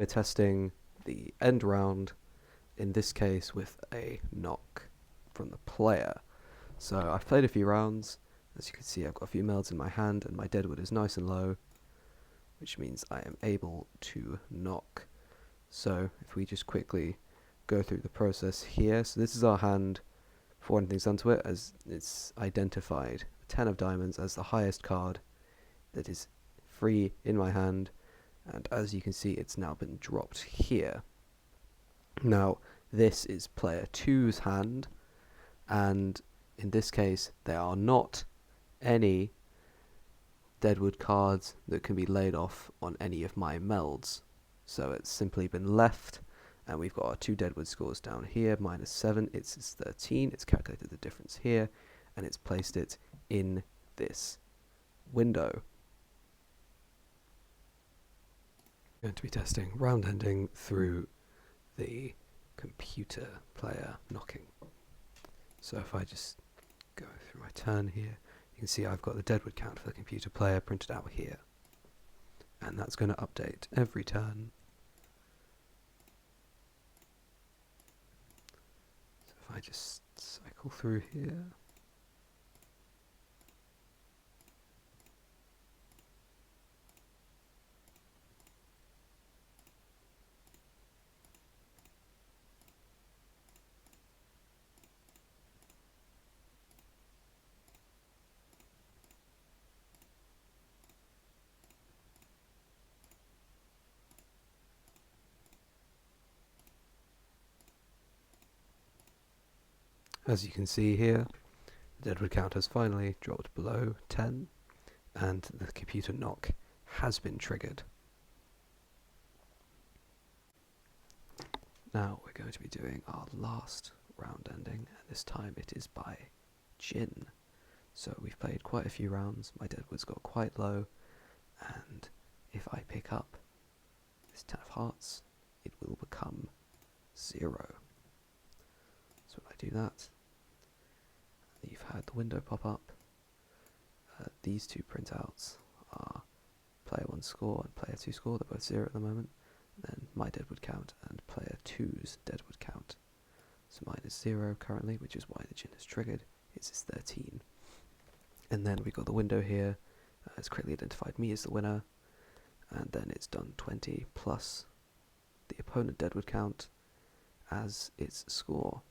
We're testing the end round, in this case with a knock from the player. So I've played a few rounds. As you can see, I've got a few melds in my hand and my deadwood is nice and low, which means I am able to knock. So if we just quickly go through the process here. So this is our hand before anything's done to it, as it's identified 10 of diamonds as the highest card that is free in my hand, and as you can see, it's now been dropped here. Now this is player 2's hand, and in this case there are not any deadwood cards that can be laid off on any of my melds, so it's simply been left, and we've got our 2 deadwood scores down here, -7, it's 13, it's calculated the difference here, and it's placed it in this window. I'm going to be testing round ending through the computer player knocking. So if I just go through my turn here, you can see I've got the deadwood count for the computer player printed out here, and that's going to update every turn. So if I just cycle through here, as you can see here, the deadwood count has finally dropped below 10, and the computer knock has been triggered. Now we're going to be doing our last round ending, and this time it is by Jin. So we've played quite a few rounds, my deadwood's got quite low, and if I pick up this 10 of hearts, it will become 0. So when I do that, you've had the window pop up. These 2 printouts are player 1's score and player 2's score, they're both 0 at the moment. Then my deadwood count and player 2's deadwood count. So mine is 0 currently, which is why the Jin is triggered. It's 13. And then we got the window here. It's correctly identified me as the winner, and then it's done 20 plus the opponent deadwood count as its score.